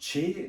6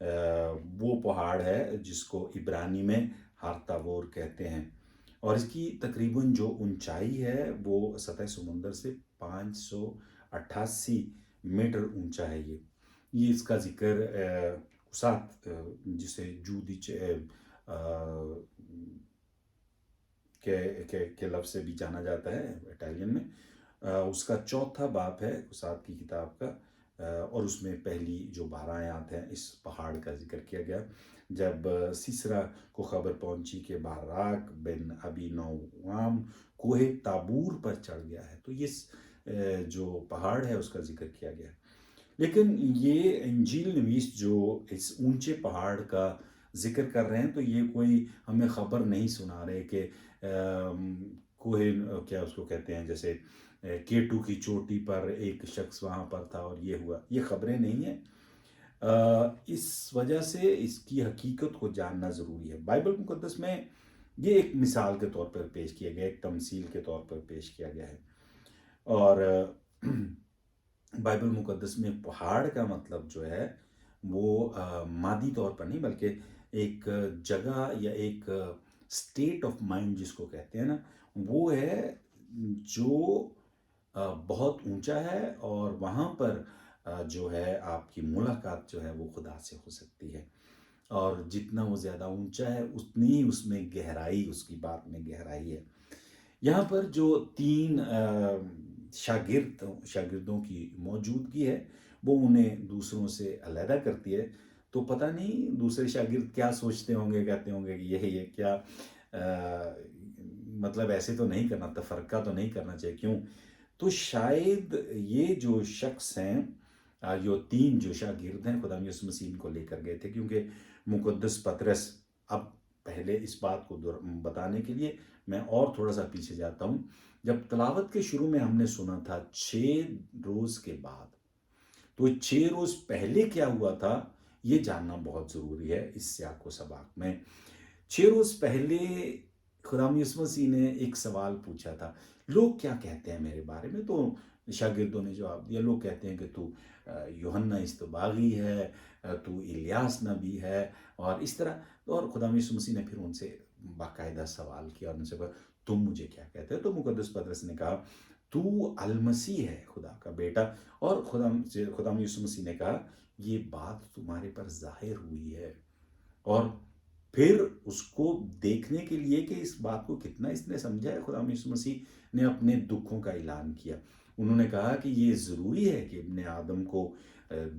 وہ پہاڑ ہے جس کو عبرانی میں ہارتاور کہتے ہیں، اور اس کی تقریباً جو اونچائی ہے وہ سطح سمندر سے 588 میٹر اونچا ہے۔ یہ اس کا ذکر کسات جسے جودیچ کے لفظ سے بھی جانا جاتا ہے اٹالین میں، اس کا 4واں باب ہے کسات کی کتاب کا، اور اس میں پہلی جو 12 آیات ہیں اس پہاڑ کا ذکر کیا گیا۔ جب سیسرا کو خبر پہنچی کہ باراک بن ابی نوام کوہ تابور پر چڑھ گیا ہے، تو یہ جو پہاڑ ہے اس کا ذکر کیا گیا ہے۔ لیکن یہ انجیل نویس جو اس اونچے پہاڑ کا ذکر کر رہے ہیں تو یہ کوئی ہمیں خبر نہیں سنا رہے کہ کوہ کیا اس کو کہتے ہیں، جیسے K2 کی چوٹی پر ایک شخص وہاں پر تھا اور یہ ہوا، یہ خبریں نہیں ہیں۔ اس وجہ سے اس کی حقیقت کو جاننا ضروری ہے۔ بائبل مقدس میں یہ ایک مثال کے طور پر پیش کیا گیا، ایک تمثیل کے طور پر پیش کیا گیا ہے، اور بائبل مقدس میں پہاڑ کا مطلب جو ہے وہ مادی طور پر نہیں بلکہ ایک جگہ یا ایک اسٹیٹ آف مائنڈ جس کو کہتے ہیں نا، وہ ہے جو بہت اونچا ہے، اور وہاں پر جو ہے آپ کی ملاقات جو ہے وہ خدا سے ہو سکتی ہے، اور جتنا وہ زیادہ اونچا ہے اتنی ہی اس میں گہرائی، اس کی بات میں گہرائی ہے۔ یہاں پر جو 3 شاگردوں کی موجودگی ہے وہ انہیں دوسروں سے علیحدہ کرتی ہے، تو پتہ نہیں دوسرے شاگرد کیا سوچتے ہوں گے، کہتے ہوں گے کہ یہ کیا مطلب ایسے تو نہیں کرنا، تفرقہ تو نہیں کرنا چاہیے، کیوں؟ تو شاید یہ جو شخص ہیں، یہ 3 جو شاگرد ہیں خدا یسوع مسیح کو لے کر گئے تھے، کیونکہ مقدس پطرس، اب پہلے اس بات کو بتانے کے لیے میں اور تھوڑا سا پیچھے جاتا ہوں۔ جب تلاوت کے شروع میں ہم نے سنا تھا 6 روز کے بعد، تو 6 روز پہلے کیا ہوا تھا یہ جاننا بہت ضروری ہے اس سیاق و سباق میں۔ 6 روز پہلے خدا یسوع مسیح نے ایک سوال پوچھا تھا، لوگ کیا کہتے ہیں میرے بارے میں؟ تو شاگردوں نے جواب دیا، لوگ کہتے ہیں کہ تو یوحنا اصطباغی ہے، تو الیاس نبی ہے، اور اس طرح۔ اور خدا یسوع مسیح نے پھر ان سے باقاعدہ سوال کیا اور ان سے کہا تم مجھے کیا کہتے ہیں؟ تو مقدس پطرس نے کہا تو المسیح ہے، خدا کا بیٹا۔ اور خدا یسوع مسیح نے کہا یہ بات تمہارے پر ظاہر ہوئی ہے، اور پھر اس کو دیکھنے کے لیے کہ اس بات کو کتنا اس نے سمجھا ہے، خدا یسوع مسیح نے اپنے دکھوں کا اعلان کیا۔ انہوں نے کہا کہ یہ ضروری ہے کہ ابن آدم کو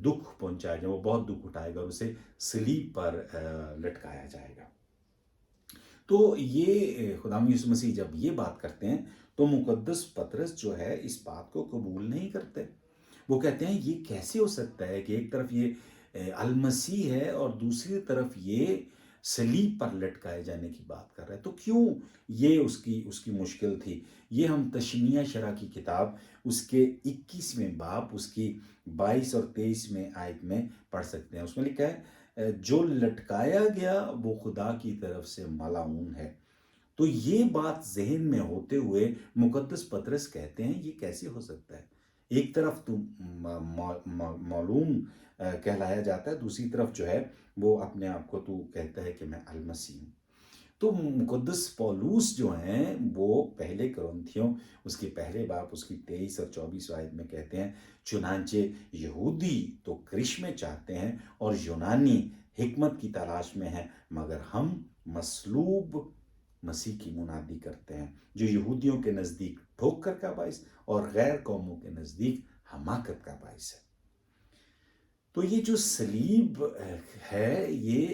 دکھ پہنچایا جائے، وہ بہت دکھ اٹھائے گا اور اسے صلیب پر لٹکایا جائے گا۔ تو یہ خدا یسوع مسیح جب یہ بات کرتے ہیں تو مقدس پطرس جو ہے اس بات کو قبول نہیں کرتے۔ وہ کہتے ہیں یہ کیسے ہو سکتا ہے کہ ایک طرف یہ المسیح ہے اور دوسری طرف یہ صلیب پر لٹکائے جانے کی بات کر رہا ہے؟ تو کیوں یہ اس کی مشکل تھی؟ یہ ہم تشمیہ شرح کی کتاب اس کے 21ویں باب اس کی 22 اور 23ویں آیت میں پڑھ سکتے ہیں۔ اس میں لکھا ہے جو لٹکایا گیا وہ خدا کی طرف سے ملعون ہے۔ تو یہ بات ذہن میں ہوتے ہوئے مقدس پطرس کہتے ہیں یہ کیسے ہو سکتا ہے؟ ایک طرف تو معلوم کہلایا جاتا ہے، دوسری طرف جو ہے وہ اپنے آپ کو تو کہتا ہے کہ میں المسیح ہوں۔ تو مقدس پولوس جو ہیں وہ پہلے کرنتھیوں اس کے پہلے باب اس کی 23 اور 24 آیت میں کہتے ہیں چنانچہ یہودی تو کرشمے چاہتے ہیں اور یونانی حکمت کی تلاش میں ہیں، مگر ہم مصلوب مسیح کی منادی کرتے ہیں، جو یہودیوں کے نزدیک ٹھوکر کا باعث اور غیر قوموں کے نزدیک حماقت کا باعث ہے۔ تو یہ جو صلیب ہے یہ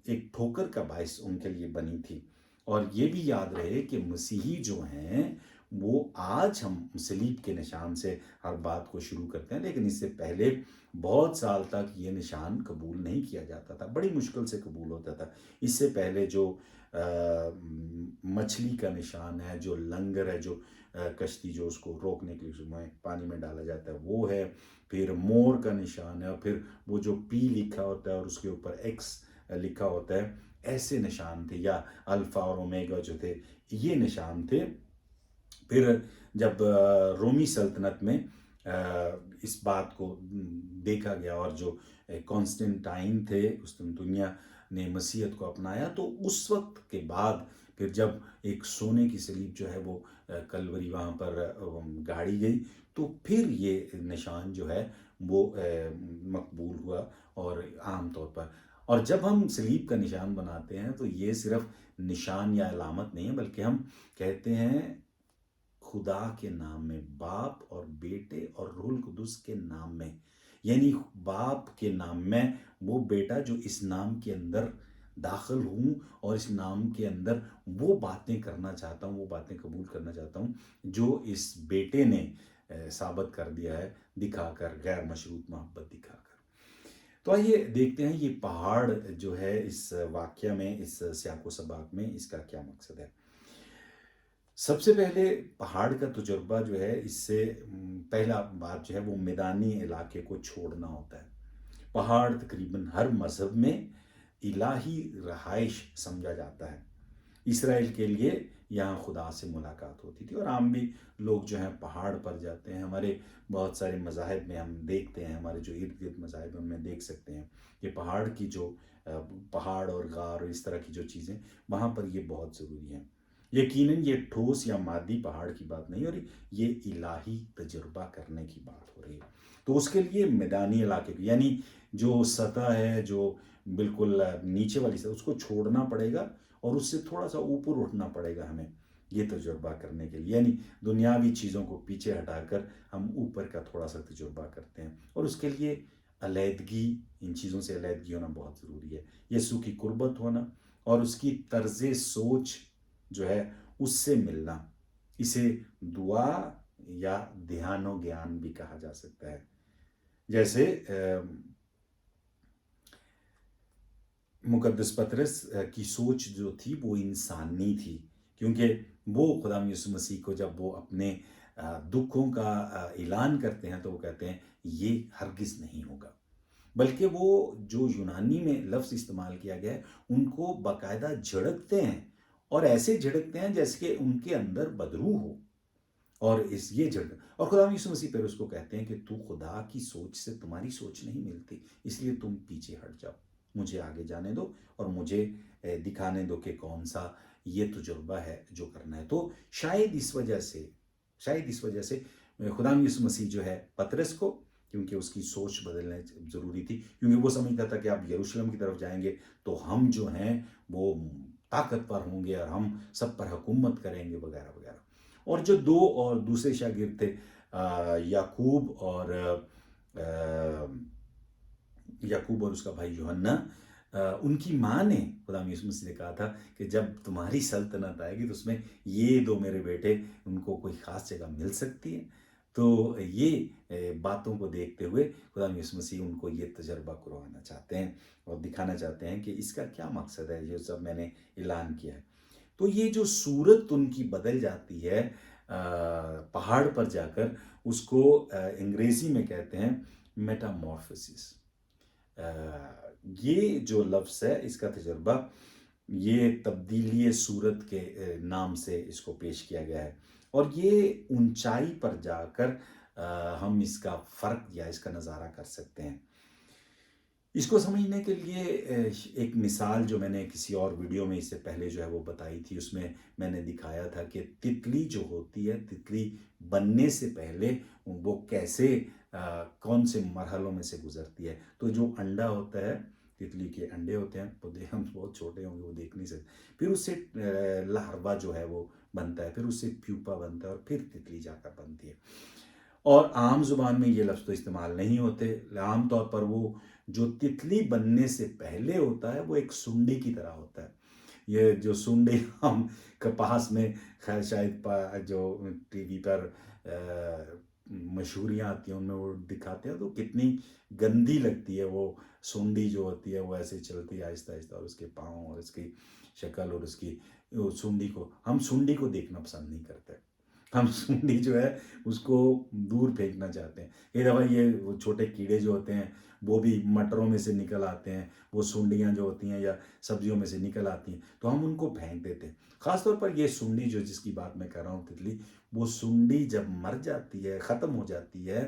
ایک ٹھوکر کا باعث ان کے لیے بنی تھی، اور یہ بھی یاد رہے کہ مسیحی جو ہیں وہ آج ہم صلیب کے نشان سے ہر بات کو شروع کرتے ہیں، لیکن اس سے پہلے بہت سال تک یہ نشان قبول نہیں کیا جاتا تھا، بڑی مشکل سے قبول ہوتا تھا۔ اس سے پہلے جو مچھلی کا نشان ہے، جو لنگر ہے، جو کشتی جو اس کو روکنے کے لیے پانی میں ڈالا جاتا ہے وہ ہے، پھر مور کا نشان ہے، اور پھر وہ جو پی لکھا ہوتا ہے اور اس کے اوپر ایکس لکھا ہوتا ہے، ایسے نشان تھے، یا الفا اور اومیگا جو تھے یہ نشان تھے۔ پھر جب رومی سلطنت میں اس بات کو دیکھا گیا، اور جو کانسٹنٹائن تھے اس دنیا نے مسیحیت کو اپنایا، تو اس وقت کے بعد پھر جب ایک سونے کی صلیب جو ہے وہ کلوری وہاں پر گاڑی گئی، تو پھر یہ نشان جو ہے وہ مقبول ہوا اور عام طور پر. اور جب ہم صلیب کا نشان بناتے ہیں تو یہ صرف نشان یا علامت نہیں ہے، بلکہ ہم کہتے ہیں خدا کے نام میں، باپ اور بیٹے اور روح القدس کے نام میں. یعنی باپ کے نام میں وہ بیٹا جو اس نام کے اندر داخل ہوں اور اس نام کے اندر وہ باتیں کرنا چاہتا ہوں، وہ باتیں قبول کرنا چاہتا ہوں جو اس بیٹے نے ثابت کر دیا ہے، دکھا کر، غیر مشروط محبت دکھا کر. تو آئیے دیکھتے ہیں یہ پہاڑ جو ہے اس واقعہ میں، اس سیاق و سباق میں، اس کا کیا مقصد ہے. سب سے پہلے پہاڑ کا تجربہ جو ہے، اس سے پہلا بات جو ہے وہ میدانی علاقے کو چھوڑنا ہوتا ہے. پہاڑ تقریباً ہر مذہب میں الہی رہائش سمجھا جاتا ہے. اسرائیل کے لیے یہاں خدا سے ملاقات ہوتی تھی، اور عام بھی لوگ جو ہیں پہاڑ پر جاتے ہیں. ہمارے بہت سارے مذاہب میں ہم دیکھتے ہیں، ہمارے جو ارد گرد مذاہب ہیں ان میں دیکھ سکتے ہیں کہ پہاڑ کی جو پہاڑ اور غار اور اس طرح کی جو چیزیں وہاں پر یہ بہت ضروری ہیں. یقیناً یہ ٹھوس یا مادی پہاڑ کی بات نہیں ہو رہی، یہ الہی تجربہ کرنے کی بات ہو رہی ہے. تو اس کے لیے میدانی علاقے کی، یعنی جو سطح ہے، جو بالکل نیچے والی سطح، اس کو چھوڑنا پڑے گا اور اس سے تھوڑا سا اوپر اٹھنا پڑے گا ہمیں یہ تجربہ کرنے کے لیے. یعنی دنیاوی چیزوں کو پیچھے ہٹا کر ہم اوپر کا تھوڑا سا تجربہ کرتے ہیں، اور اس کے لیے علیحدگی، ان چیزوں سے علیحدگی ہونا بہت ضروری ہے. یسوع کی قربت ہونا اور اس کی طرز سوچ جو ہے اس سے ملنا، اسے دعا یا دھیان و گیان بھی کہا جا سکتا ہے. جیسے مقدس پطرس کی سوچ جو تھی وہ انسانی تھی، کیونکہ وہ خدا یسوع مسیح کو جب وہ اپنے دکھوں کا اعلان کرتے ہیں تو وہ کہتے ہیں یہ ہرگز نہیں ہوگا. بلکہ وہ جو یونانی میں لفظ استعمال کیا گیا ہے ان کو باقاعدہ جھڑکتے ہیں، اور ایسے جھڑکتے ہیں جیسے کہ ان کے اندر بدروح ہو. اور یہ جھڑک، اور خدا یسوع مسیح پھر اس کو کہتے ہیں کہ تو خدا کی سوچ سے تمہاری سوچ نہیں ملتی، اس لیے تم پیچھے ہٹ جاؤ، مجھے آگے جانے دو اور مجھے دکھانے دو کہ کون سا یہ تجربہ ہے جو کرنا ہے. تو شاید اس وجہ سے خدا یسوع مسیح جو ہے پطرس کو، کیونکہ اس کی سوچ بدلنے ضروری تھی، کیونکہ وہ سمجھتا تھا کہ آپ یروشلم کی طرف جائیں گے تو ہم جو ہیں وہ طاقتور ہوں گے اور ہم سب پر حکومت کریں گے وغیرہ وغیرہ. اور جو دو اور دوسرے شاگرد تھے، یعقوب اور اس کا بھائی یوحنا، ان کی ماں نے خدا یسوع مسیح سے کہا تھا کہ جب تمہاری سلطنت آئے گی تو اس میں یہ دو میرے بیٹے، ان کو کوئی خاص جگہ مل سکتی ہے. تو یہ باتوں کو دیکھتے ہوئے خدا یسوع مسیح ان کو یہ تجربہ کروانا چاہتے ہیں اور دکھانا چاہتے ہیں کہ اس کا کیا مقصد ہے، یہ سب میں نے اعلان کیا ہے. تو یہ جو صورت ان کی بدل جاتی ہے پہاڑ پر جا کر، اس کو انگریزی میں کہتے ہیں میٹامورفوسس. یہ جو لفظ ہے اس کا تجربہ، یہ تبدیلی صورت کے نام سے اس کو پیش کیا گیا ہے. اور یہ اونچائی پر جا کر ہم اس کا فرق یا اس کا نظارہ کر سکتے ہیں. اس کو سمجھنے کے لیے ایک مثال جو میں نے کسی اور ویڈیو میں اس سے پہلے جو ہے وہ بتائی تھی، اس میں میں نے دکھایا تھا کہ تتلی جو ہوتی ہے، تتلی بننے سے پہلے وہ کیسے کون سے مرحلوں میں سے گزرتی ہے. تو جو انڈا ہوتا ہے، تتلی کے انڈے ہوتے ہیں، وہ ہم بہت چھوٹے ہوں گے وہ دیکھ نہیں سکتے. پھر اس سے لاروا جو ہے وہ بنتا ہے، پھر اس سے پیوپا بنتا ہے، اور پھر تتلی جا کر بنتی ہے. اور عام زبان میں یہ لفظ تو استعمال نہیں ہوتے. عام طور پر وہ جو تتلی بننے سے پہلے ہوتا ہے وہ ایک سنڈی کی طرح ہوتا ہے. یہ جو سنڈی ہم کپاس میں خیر شاید جو ٹی وی پر مشہوریاں آتی ہیں ان میں وہ دکھاتے ہیں، تو کتنی گندی لگتی ہے وہ سنڈی جو ہوتی ہے، وہ ایسے چلتی ہے آہستہ آہستہ، اور اس کے پاؤں اور اس کی شکل اور اس کی سنڈی کو، ہم سنڈی کو دیکھنا پسند نہیں کرتے. ہم سنڈی جو ہے اس کو دور پھینکنا چاہتے ہیں. ایک دفعہ یہ وہ چھوٹے کیڑے جو ہوتے ہیں وہ بھی مٹروں میں سے نکل آتے ہیں، وہ سنڈیاں جو ہوتی ہیں یا سبزیوں میں سے نکل آتی ہیں، تو ہم ان کو پھینک دیتے ہیں. خاص طور پر یہ سنڈی جو جس کی بات میں کر رہا ہوں، تتلی، وہ سنڈی جب مر جاتی ہے، ختم ہو جاتی ہے،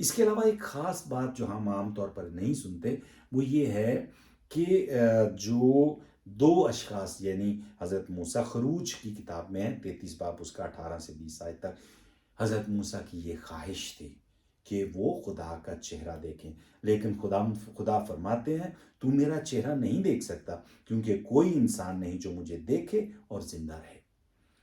اس کے علاوہ ایک خاص بات جو ہم عام طور پر نہیں سنتے وہ یہ ہے کہ جو دو اشخاص یعنی حضرت موسیٰ، خروج کی کتاب میں ہے 33 باب اس کا 18 سے 20 آیت تک، حضرت موسیٰ کی یہ خواہش تھی کہ وہ خدا کا چہرہ دیکھیں، لیکن خدا فرماتے ہیں تو میرا چہرہ نہیں دیکھ سکتا، کیونکہ کوئی انسان نہیں جو مجھے دیکھے اور زندہ رہے۔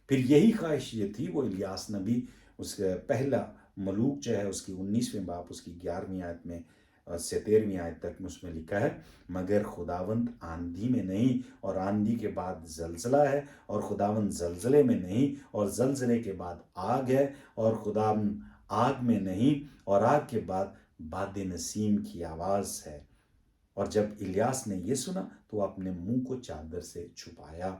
پھر یہی خواہش یہ تھی، وہ الیاس نبی، اس کا پہلا ملوک جو ہے اس کی 19ویں باب اس کی 11ویں آیت میں سے 13ویں آیت تک میں اس میں لکھا ہے، مگر خداوند آندھی میں نہیں اور آندھی کے بعد زلزلہ ہے، اور خداوند زلزلے میں نہیں اور زلزلے کے بعد آگ ہے، اور خداوند آگ میں نہیں اور آگ کے بعد باد نسیم کی آواز ہے۔ اور جب الیاس نے یہ سنا تو اپنے منہ کو چادر سے چھپایا۔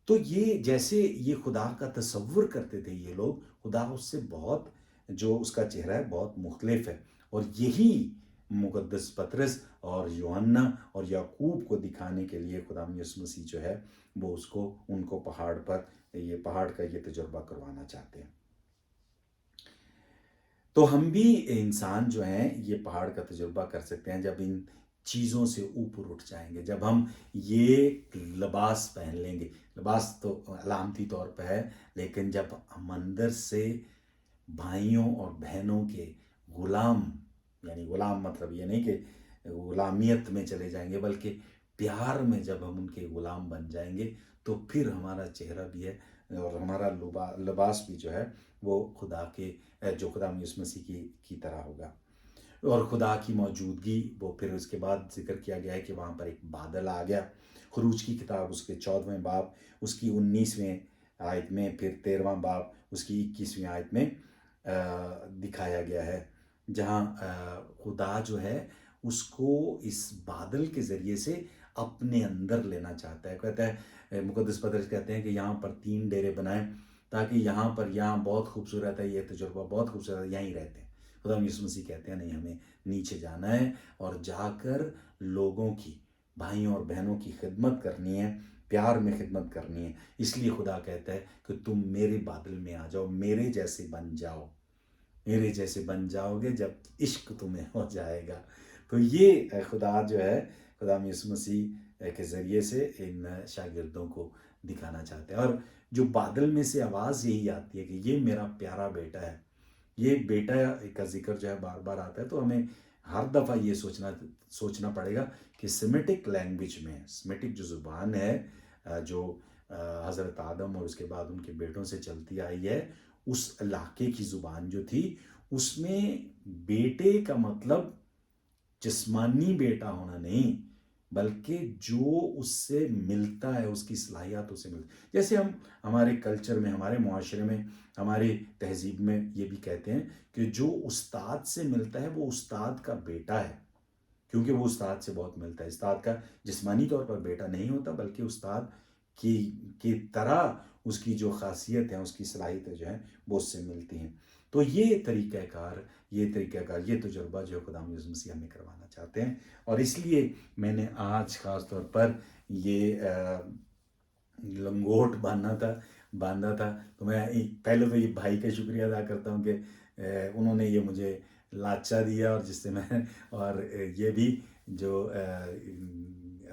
تو یہ جیسے یہ خدا کا تصور کرتے تھے یہ لوگ، خدا اس سے بہت، جو اس کا چہرہ ہے بہت مختلف ہے، اور یہی مقدس پطرس اور یوحنا اور یعقوب کو دکھانے کے لیے خدا یسوع مسیح جو ہے وہ ان کو پہاڑ کا یہ تجربہ کروانا چاہتے ہیں۔ تو ہم بھی انسان جو ہیں یہ پہاڑ کا تجربہ کر سکتے ہیں جب ان چیزوں سے اوپر اٹھ جائیں گے، جب ہم یہ لباس پہن لیں گے۔ لباس تو علامتی طور پہ ہے، لیکن جب ہم اندر سے بھائیوں اور بہنوں کے غلام، یعنی غلام مطلب یہ نہیں کہ غلامیت میں چلے جائیں گے، بلکہ پیار میں جب ہم ان کے غلام بن جائیں گے، تو پھر ہمارا چہرہ بھی ہے اور ہمارا لباس بھی جو ہے وہ خدا کے، جو خدا یسوع مسیح کی طرح ہوگا۔ اور خدا کی موجودگی، وہ پھر اس کے بعد ذکر کیا گیا ہے کہ وہاں پر ایک بادل آ گیا۔ خروج کی کتاب اس کے 14ویں باب اس کی 19ویں آیت میں، پھر 13واں باب اس کی 21ویں آیت میں دکھایا گیا ہے، جہاں خدا جو ہے اس کو اس بادل کے ذریعے سے اپنے اندر لینا چاہتا ہے۔ کہتا ہے مقدس پطرس کہتے ہیں کہ یہاں پر 3 ڈیرے بنائیں تاکہ یہاں بہت خوبصورت ہے، یہ تجربہ بہت خوبصورت ہے، یہیں رہتے ہیں۔ خدا یسوع مسیح کہتے ہیں نہیں، ہمیں نیچے جانا ہے اور جا کر لوگوں کی، بھائیوں اور بہنوں کی خدمت کرنی ہے، پیار میں خدمت کرنی ہے۔ اس لیے خدا کہتا ہے کہ تم میرے بادل میں آ جاؤ، میرے جیسے بن جاؤ، میرے جیسے بن جاؤ گے جب عشق تمہیں ہو جائے گا۔ تو یہ خدا جو ہے، خدا یسوع مسیح کے ذریعے سے ان شاگردوں کو دکھانا چاہتے ہیں۔ اور جو بادل میں سے آواز یہی آتی ہے کہ یہ میرا پیارا بیٹا ہے۔ یہ بیٹا کا ذکر جو ہے بار بار آتا ہے، تو ہمیں ہر دفعہ یہ سوچنا پڑے گا کہ سیمیٹک لینگویج میں، سیمیٹک جو زبان ہے، جو حضرت آدم اور اس کے بعد ان کے بیٹوں سے چلتی آئی ہے، اس علاقے کی زبان جو تھی، اس میں بیٹے کا مطلب جسمانی بیٹا ہونا نہیں، بلکہ جو اس سے ملتا ہے، اس کی صلاحیتوں سے ملتا ہے۔ جیسے ہم ہمارے کلچر میں، ہمارے معاشرے میں، ہماری تہذیب میں یہ بھی کہتے ہیں کہ جو استاد سے ملتا ہے وہ استاد کا بیٹا ہے، کیونکہ وہ استاد سے بہت ملتا ہے۔ استاد کا جسمانی طور پر بیٹا نہیں ہوتا، بلکہ استاد کی طرح اس کی جو خاصیت ہے، اس کی صلاحیتیں جو ہیں وہ اس سے ملتی ہیں۔ تو یہ طریقہ کار، یہ تجربہ جو خدا یسوع مسیح ہمیں کروانا چاہتے ہیں۔ اور اس لیے میں نے آج خاص طور پر یہ لنگوٹ باندھا تھا، تو میں پہلے تو یہ بھائی کا شکریہ ادا کرتا ہوں کہ انہوں نے یہ مجھے لاچا دیا، اور جس سے میں، اور یہ بھی جو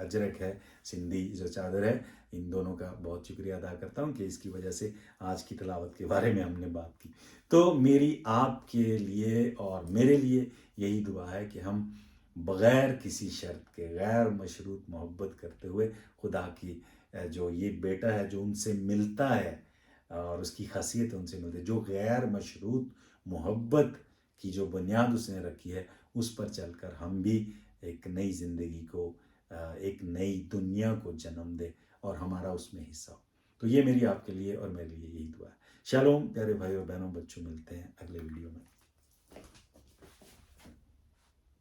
اجرک ہے، سندھی جو چادر ہے، ان دونوں کا بہت شکریہ ادا کرتا ہوں کہ اس کی وجہ سے آج کی تلاوت کے بارے میں ہم نے بات کی۔ تو میری آپ کے لیے اور میرے لیے یہی دعا ہے کہ ہم بغیر کسی شرط کے، غیر مشروط محبت کرتے ہوئے خدا کی جو یہ بیٹا ہے جو ان سے ملتا ہے اور اس کی خاصیت ان سے ملتی ہے، جو غیر مشروط محبت کی جو بنیاد اس نے رکھی ہے، اس پر چل کر ہم بھی ایک نئی زندگی کو، ایک نئی دنیا کو جنم دے اور ہمارا اس میں حصہ ہو۔ تو یہ میری آپ کے لیے اور میرے لیے یہی دعا ہے۔ شالوم پیارے بھائی اور بہنوں، بچوں، ملتے ہیں اگلے ویڈیو میں۔